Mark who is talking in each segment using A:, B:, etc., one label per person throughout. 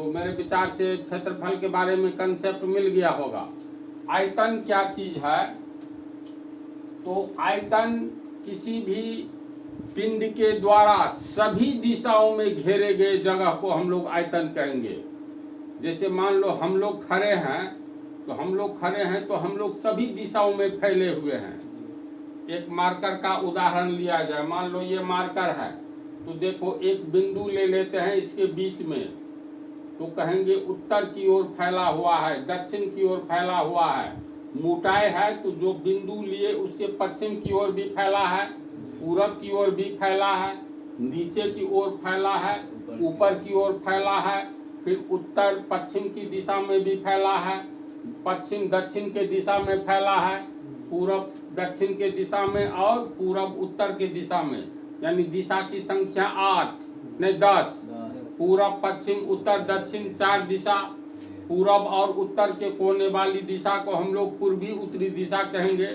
A: तो मेरे विचार से क्षेत्रफल के बारे में कंसेप्ट मिल गया होगा। आयतन क्या चीज है? तो आयतन किसी भी पिंड के द्वारा सभी दिशाओं में घेरे गए जगह को हम लोग आयतन कहेंगे। जैसे मान लो हम लोग खड़े हैं तो हम लोग सभी दिशाओं में फैले हुए हैं। एक मार्कर का उदाहरण लिया जाए, मान लो ये मार्कर है, तो देखो एक बिंदु ले लेते हैं इसके बीच में, तो कहेंगे उत्तर की ओर फैला हुआ है, दक्षिण की ओर फैला हुआ है। मोटाई है तो जो बिंदु लिए उससे पश्चिम की ओर भी फैला है, पूरब की ओर भी फैला है, नीचे की ओर फैला है, ऊपर की ओर फैला है, फिर उत्तर पश्चिम की दिशा में भी फैला है, पश्चिम दक्षिण के दिशा में फैला है, पूरब दक्षिण के दिशा में और पूरब उत्तर के दिशा में। यानी दिशा की संख्या 8 नहीं 10। पूरब पश्चिम उत्तर दक्षिण 4 दिशा। पूरब और उत्तर के कोने वाली दिशा को हम लोग पूर्वी उत्तरी दिशा कहेंगे,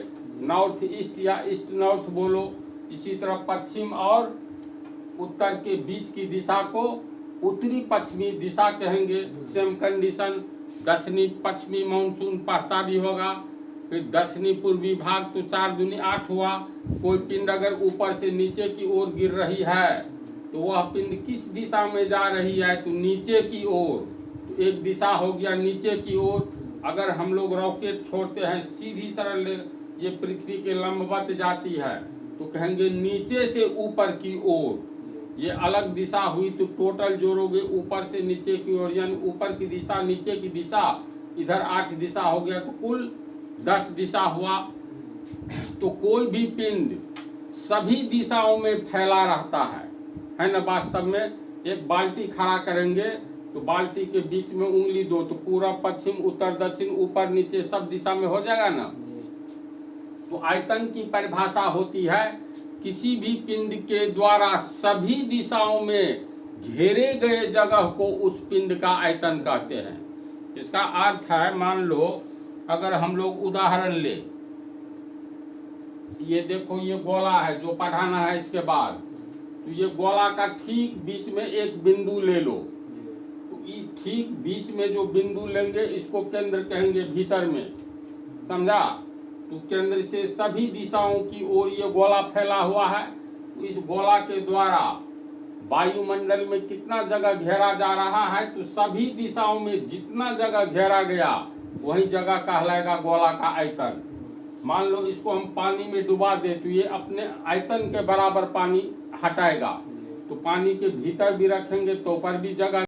A: नॉर्थ ईस्ट या ईस्ट नॉर्थ बोलो। इसी तरह पश्चिम और उत्तर के बीच की दिशा को उत्तरी पश्चिमी दिशा कहेंगे। सेम कंडीशन दक्षिणी पश्चिमी मानसून पढ़ता भी होगा। फिर दक्षिणी पूर्वी भाग तो 4 दूनी 8 हुआ। कोई पिंड अगर ऊपर से नीचे की ओर गिर रही है तो वह पिंड किस दिशा में जा रही है? तो नीचे की ओर। तो एक दिशा हो गया नीचे की ओर। अगर हम लोग रॉकेट छोड़ते हैं सीधी सरल ये पृथ्वी के लंबवत जाती है तो कहेंगे नीचे से ऊपर की ओर। ये अलग दिशा हुई तो टोटल जोड़ोगे ऊपर से नीचे की ओर, यानी ऊपर की दिशा नीचे की दिशा, इधर 8 दिशा हो गया तो कुल 10 दिशा हुआ। तो कोई भी पिंड सभी दिशाओं में फैला रहता है ना। वास्तव में एक बाल्टी खड़ा करेंगे तो बाल्टी के बीच में उंगली दो तो पूरब पश्चिम उत्तर दक्षिण ऊपर नीचे सब दिशा में हो जाएगा ना। तो आयतन की परिभाषा होती है किसी भी पिंड के द्वारा सभी दिशाओं में घेरे गए जगह को उस पिंड का आयतन कहते हैं। इसका अर्थ है, मान लो अगर हम लोग उदाहरण ले, ये देखो ये गोला है जो पढ़ाना है इसके बाद, तो ये गोला का ठीक बीच में एक बिंदु ले लो। तो ठीक बीच में जो बिंदु लेंगे इसको केंद्र कहेंगे भीतर में, समझा। तो केंद्र से सभी दिशाओं की ओर ये गोला फैला हुआ है। तो इस गोला के द्वारा वायुमंडल में कितना जगह घेरा जा रहा है? तो सभी दिशाओं में जितना जगह घेरा गया वही जगह कहलाएगा गोला का आयतन। मान लो इसको हम पानी में डुबा दे तो ये अपने आयतन के बराबर पानी हटाएगा। तो पानी के भीतर भी रखेंगे तो पर भी जगह